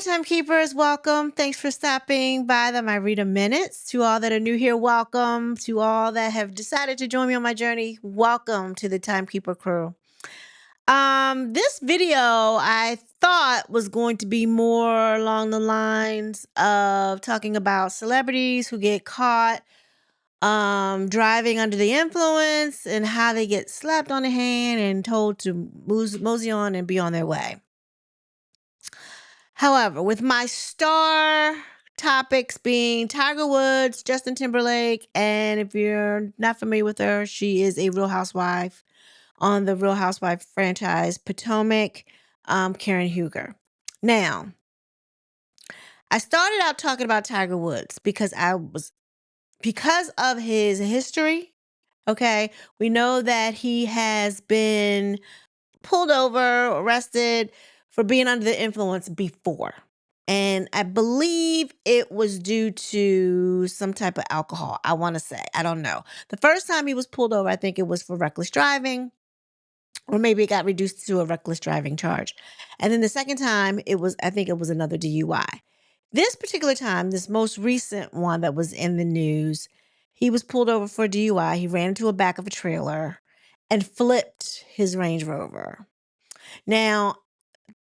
Hi, timekeepers. Welcome. Thanks for stopping by the My Reader Minutes. To all that are new here, welcome. To all that have decided to join me on my journey, welcome to the Timekeeper crew. This video I thought was going to be more along the lines of talking about celebrities who get caught driving under the influence and how they get slapped on the hand and told to mosey on and be on their way. However, with my star topics being Tiger Woods, Justin Timberlake, and if you're not familiar with her, she is a Real Housewife on the Real Housewife franchise, Potomac, Karen Huger. Now, I started out talking about Tiger Woods because of his history. Okay, we know that he has been pulled over, arrested for being under the influence before. And I believe it was due to some type of alcohol. I want to say, I don't know. The first time he was pulled over, I think it was for reckless driving, or maybe it got reduced to a reckless driving charge. And then the second time, I think it was another DUI. This particular time, this most recent one that was in the news, he was pulled over for DUI. He ran into the back of a trailer and flipped his Range Rover. Now,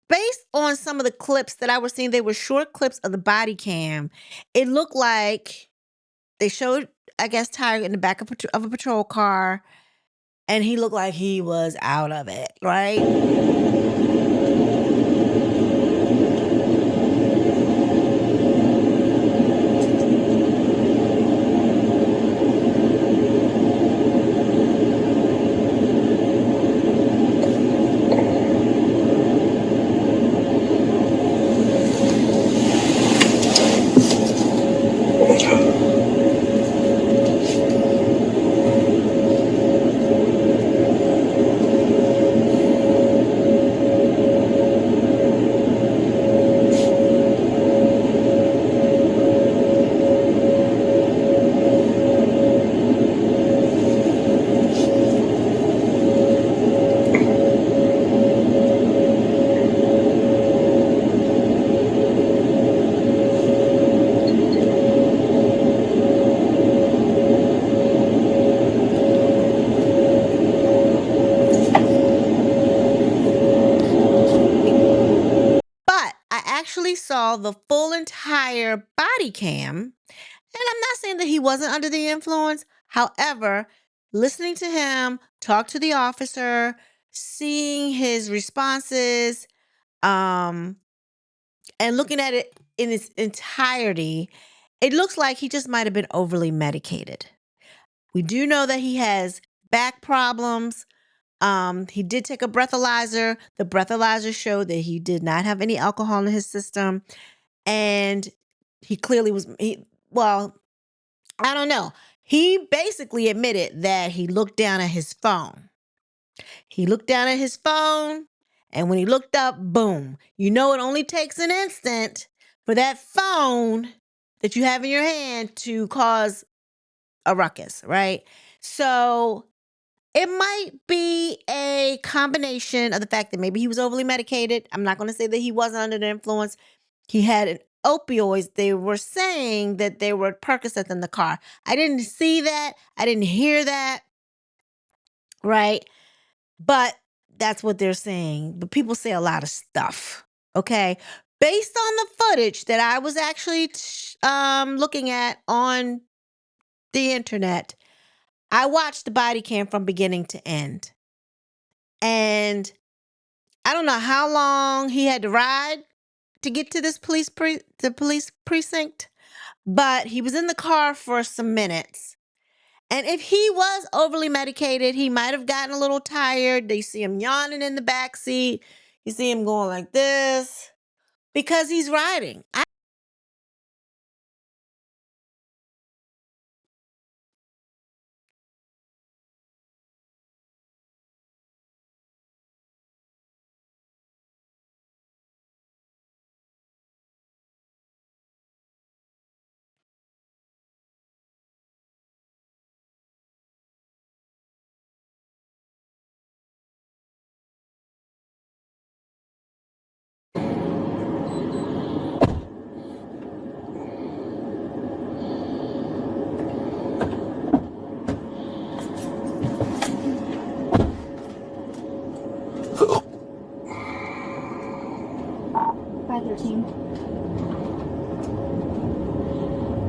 based on some of the clips that I was seeing, they were short clips of the body cam. It looked like they showed, I guess, Tiger in the back of a patrol car, and he looked like he was out of it, right? But I actually saw the full entire body cam. And I'm not saying that he wasn't under the influence. However, listening to him talk to the officer, seeing his responses, and looking at it in its entirety, it looks like he just might have been overly medicated. We do know that he has back problems. He did take a breathalyzer. The breathalyzer showed that he did not have any alcohol in his system. And he clearly well, I don't know. He basically admitted that he looked down at his phone. He looked down at his phone, and when he looked up, boom. You know, it only takes an instant for that phone that you have in your hand to cause a ruckus, right? So it might be a combination of the fact that maybe he was overly medicated. I'm not going to say that he wasn't under the influence. He had an opioids. They were saying that there were Percocets in the car. I didn't see that. I didn't hear that. Right? But that's what they're saying. But people say a lot of stuff. Okay? Based on the footage that I was actually looking at on the internet, I watched the body cam from beginning to end. And I don't know how long he had to ride to get to this police precinct, but he was in the car for some minutes. And if he was overly medicated, he might have gotten a little tired. You see him yawning in the back seat. You see him going like this because he's riding. 513.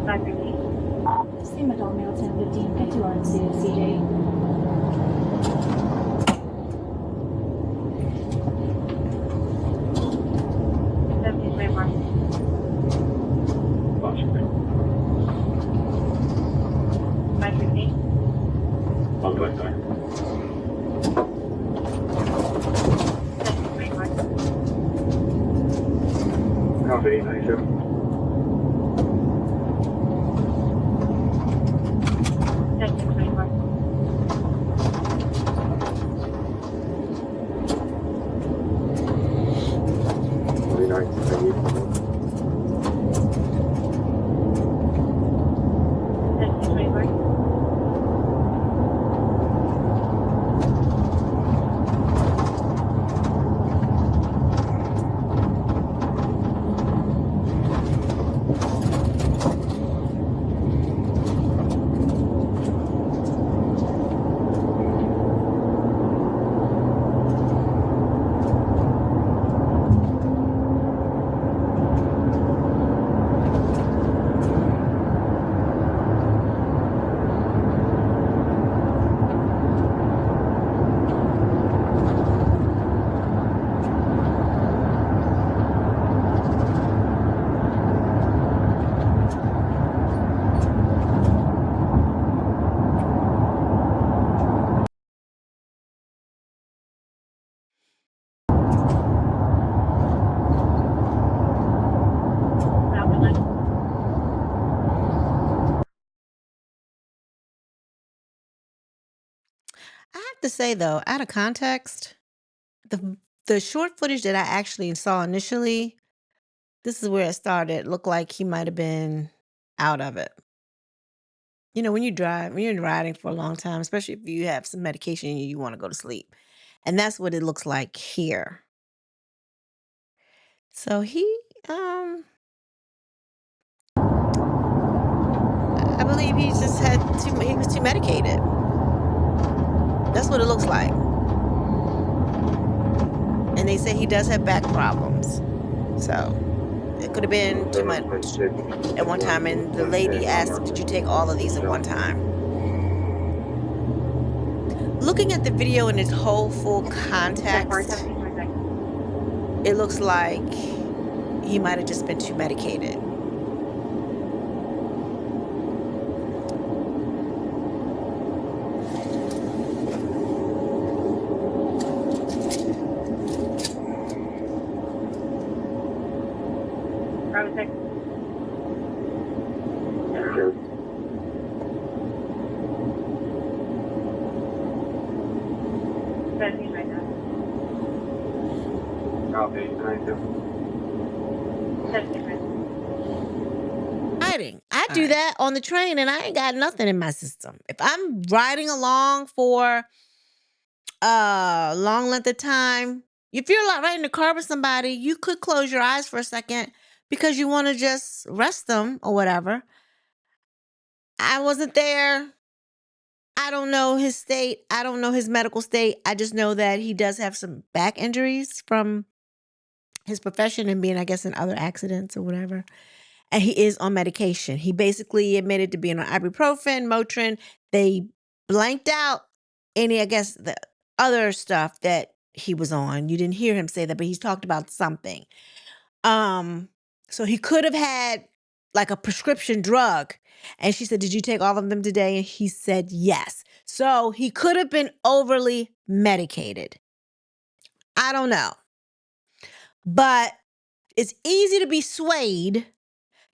513. Same adult male 1015. Get to RNC to CJ. Copy, 97. I have to say though, out of context, the short footage that I actually saw initially, this is where it started. Looked like he might have been out of it. You know, when you drive, when you're riding for a long time, especially if you have some medication and you want to go to sleep. And that's what it looks like here. So I believe he just he was too medicated. That's what it looks like. And they say he does have back problems. So it could have been too much at one time. And the lady asked, did you take all of these at one time? Looking at the video in its whole full context, it looks like he might have just been too medicated. I do that on the train and I ain't got nothing in my system. If I'm riding along for a long length of time, if you're like right in the car with somebody, you could close your eyes for a second because you want to just rest them or whatever. I wasn't there. I don't know his state. I don't know his medical state. I just know that he does have some back injuries from his profession and being, I guess, in other accidents or whatever. And he is on medication. He basically admitted to being on ibuprofen, Motrin. They blanked out any, I guess, the other stuff that he was on. You didn't hear him say that, but he's talked about something. So he could have had like a prescription drug. And she said, did you take all of them today? And he said, yes. So he could have been overly medicated. I don't know. But it's easy to be swayed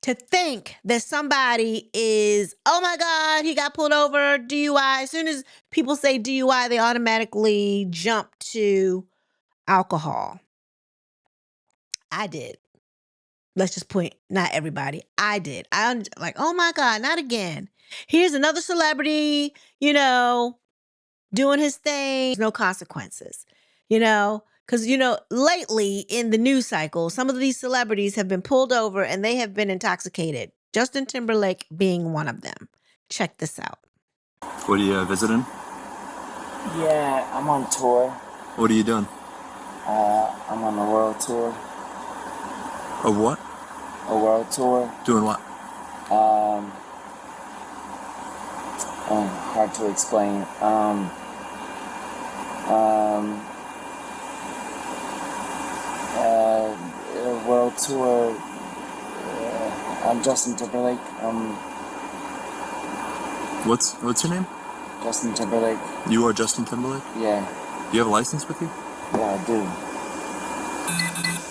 to think that somebody is, oh my God, he got pulled over, DUI. As soon as people say DUI, they automatically jump to alcohol. I did. Let's just point, not everybody. I did. I'm like, oh my God, not again. Here's another celebrity, doing his thing. No consequences, because, lately in the news cycle, some of these celebrities have been pulled over and they have been intoxicated. Justin Timberlake being one of them. Check this out. What are you visiting? Yeah, I'm on tour. What are you doing? I'm on the world tour. Of what? A world tour. Doing what? Hard to explain. A world tour. I'm Justin Timberlake. What's your name? Justin Timberlake. You are Justin Timberlake? Yeah. Do you have a license with you? Yeah, I do.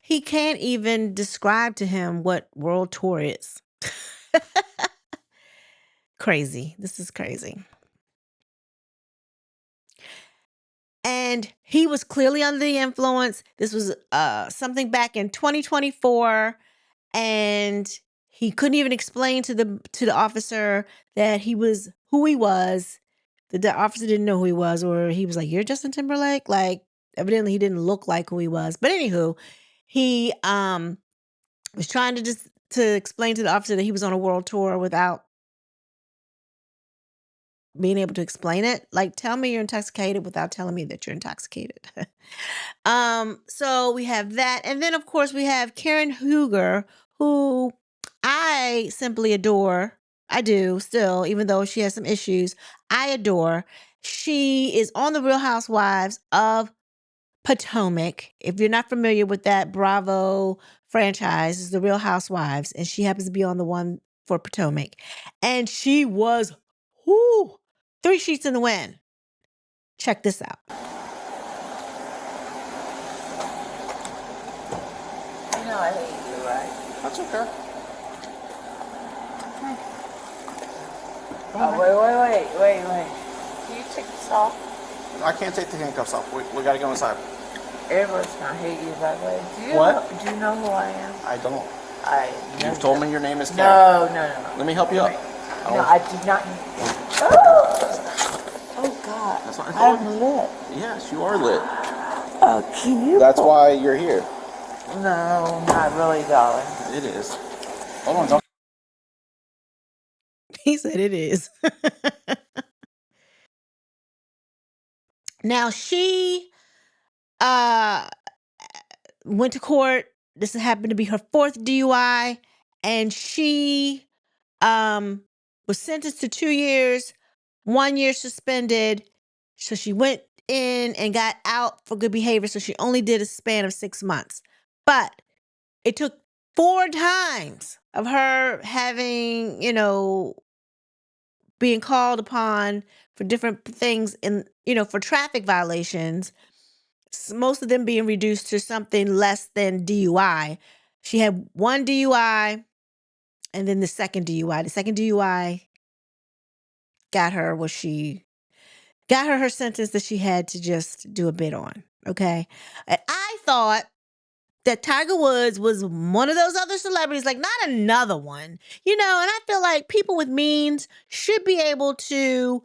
He can't even describe to him what world tour is. Crazy. This is crazy. And he was clearly under the influence. This was something back in 2024, and he couldn't even explain to the officer that he was who he was. The officer didn't know who he was, or he was like, "You're Justin Timberlake." Like, evidently, he didn't look like who he was. But anywho, he was trying to explain to the officer that he was on a world tour without being able to explain it. Like, tell me you're intoxicated without telling me that you're intoxicated. So we have that. And then of course we have Karen Huger, who I simply adore. I do still, even though she has some issues. I adore. She is on the Real Housewives of Potomac. If you're not familiar with that Bravo franchise, is the Real Housewives, and she happens to be on the one for Potomac. And she was 3 sheets in the wind. Check this out. You know I hate you, right? That's okay. Oh, wait. Can you take this off? I can't take the handcuffs off. We gotta go inside. Everybody's gonna hate you, by the way. What? Do you know who I am? I don't. No, You've told me your name is Karen. No. Let me help you up. No, I did not. Oh God. That's not I'm lit. Yes, you are lit. Oh, can you? That's why you're here. No, not really, darling. It is. Hold on, don't. He said it is. Now she went to court. This happened to be her 4th DUI, and she was sentenced to 2 years, 1 year suspended. So she went in and got out for good behavior. So she only did a span of 6 months. But it took 4 times of her having, being called upon for different things for traffic violations, most of them being reduced to something less than DUI. She had 1 DUI and then the second DUI. The second DUI got her her sentence that she had to just do a bit on. Okay. And I thought that Tiger Woods was one of those other celebrities, like not another one, and I feel like people with means should be able to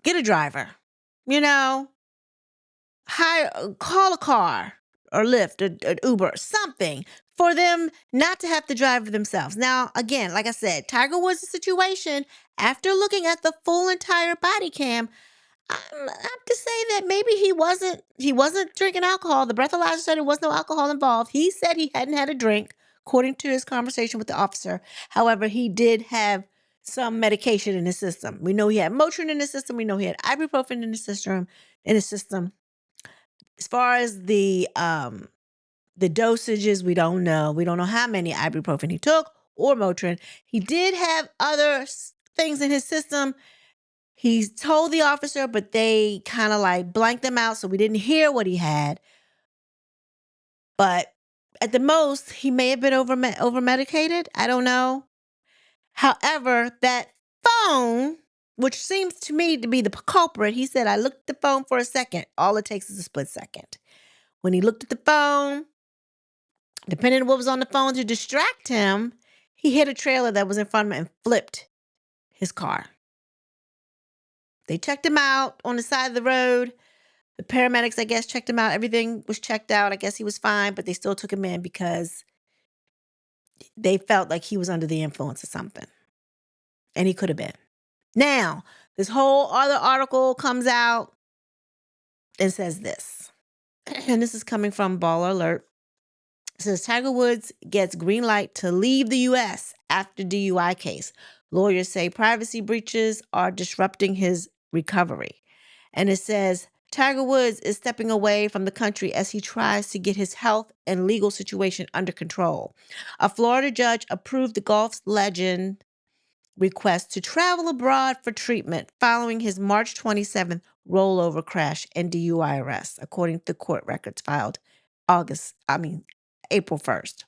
get a driver, call a car or Lyft or Uber, something for them not to have to drive themselves. Now, again, like I said, Tiger Woods' situation, after looking at the full entire body cam, I have to say that maybe he wasn't drinking alcohol. The breathalyzer said there was no alcohol involved. He said he hadn't had a drink, according to his conversation with the officer. However, he did have some medication in his system. We know he had Motrin in his system. We know he had ibuprofen in his system. As far as the dosages, we don't know. We don't know how many ibuprofen he took or Motrin. He did have other things in his system. He told the officer, but they kind of like blanked them out, so we didn't hear what he had. But at the most, he may have been over medicated. I don't know. However, that phone, which seems to me to be the culprit, he said, I looked at the phone for a second. All it takes is a split second. When he looked at the phone, depending on what was on the phone to distract him, he hit a trailer that was in front of him and flipped his car. They checked him out on the side of the road. The paramedics, I guess, checked him out. Everything was checked out. I guess he was fine, but they still took him in because they felt like he was under the influence of something. And he could have been. Now, this whole other article comes out and says this. and this is coming from Baller Alert. It says Tiger Woods gets green light to leave the U.S. after DUI case. Lawyers say privacy breaches are disrupting his recovery. And it says Tiger Woods is stepping away from the country as he tries to get his health and legal situation under control. A Florida judge approved the golf legend request to travel abroad for treatment following his March 27th rollover crash and DUI arrest, according to court records filed April 1st.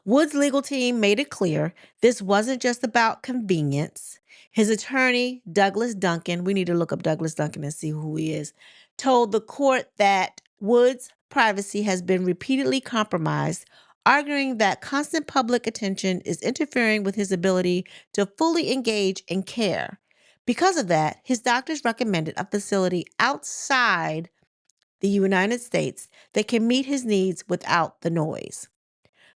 Wood's legal team made it clear this wasn't just about convenience. His attorney, Douglas Duncan, we need to look up Douglas Duncan and see who he is, told the court that Wood's privacy has been repeatedly compromised, arguing that constant public attention is interfering with his ability to fully engage in care. Because of that, his doctors recommended a facility outside the United States that can meet his needs without the noise.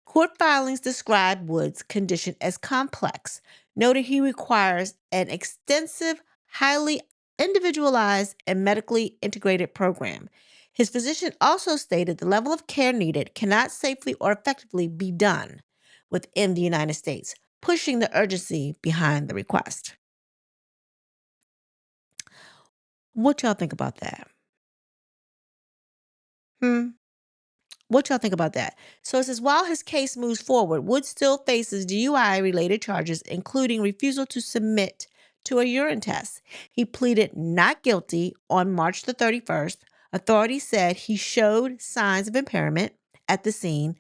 Court filings describe Wood's condition as complex, noting he requires an extensive, highly individualized, and medically integrated program. His physician also stated the level of care needed cannot safely or effectively be done within the United States, pushing the urgency behind the request. What y'all think about that? What y'all think about that? So it says, while his case moves forward, Wood still faces DUI-related charges, including refusal to submit to a urine test. He pleaded not guilty on March the 31st. Authorities said he showed signs of impairment at the scene.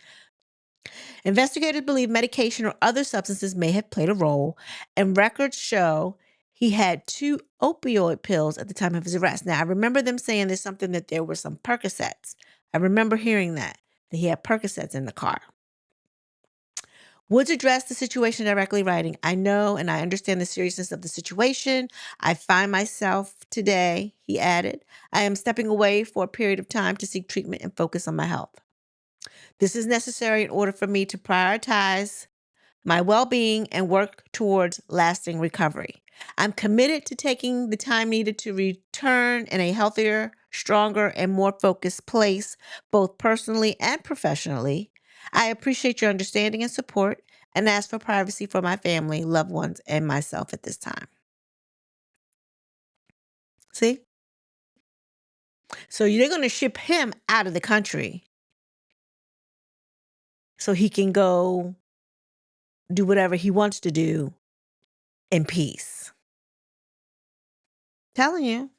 Investigators believe medication or other substances may have played a role, and records show he had 2 opioid pills at the time of his arrest. Now, I remember them saying there's something that there were some Percocets. I remember hearing that he had Percocets in the car. Woods addressed the situation directly, writing, "I know and I understand the seriousness of the situation. I find myself today," he added. "I am stepping away for a period of time to seek treatment and focus on my health. This is necessary in order for me to prioritize my well-being and work towards lasting recovery. I'm committed to taking the time needed to return in a healthier, stronger, and more focused place, both personally and professionally. I appreciate your understanding and support and ask for privacy for my family, loved ones, and myself at this time." See? So they're going to ship him out of the country so he can go do whatever he wants to do in peace. Telling you.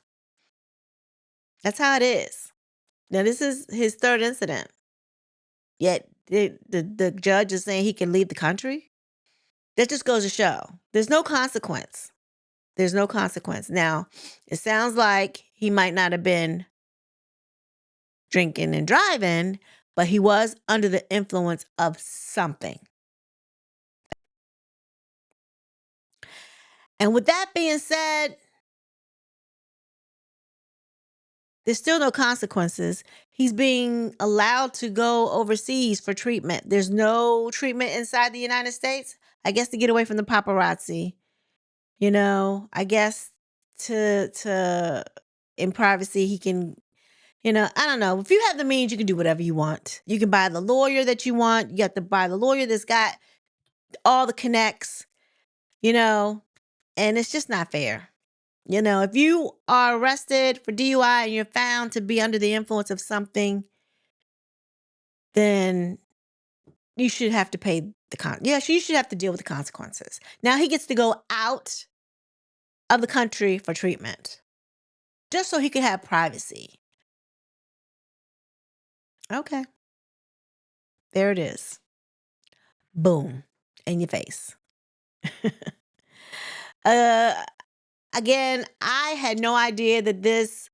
That's how it is. Now, this is his 3rd incident. Yet the judge is saying he can leave the country. That just goes to show there's no consequence. There's no consequence. Now, it sounds like he might not have been drinking and driving, but he was under the influence of something. And with that being said, there's still no consequences. He's being allowed to go overseas for treatment. There's no treatment inside the United States. I guess to get away from the paparazzi. You know, I guess to in privacy he can, I don't know. If you have the means, you can do whatever you want. You can buy the lawyer that you want. You have to buy the lawyer that's got all the connects, and it's just not fair. If you are arrested for DUI and you're found to be under the influence of something, then you should have to pay you should have to deal with the consequences. Now he gets to go out of the country for treatment just so he could have privacy. Okay. There it is. Boom. In your face. Again, I had no idea that this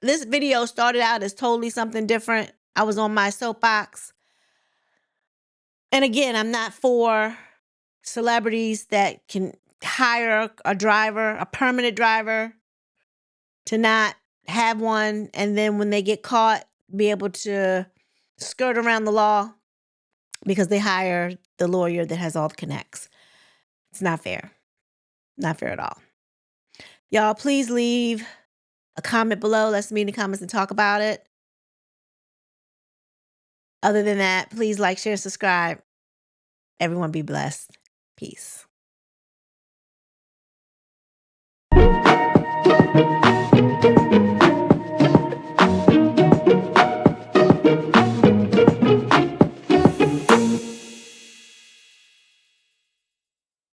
video started out as totally something different. I was on my soapbox. And again, I'm not for celebrities that can hire a permanent driver, to not have one, and then when they get caught, be able to skirt around the law because they hire the lawyer that has all the connects. It's not fair. Not fair at all. Y'all, please leave a comment below. Let's meet in the comments and talk about it. Other than that, please like, share, and subscribe. Everyone be blessed. Peace.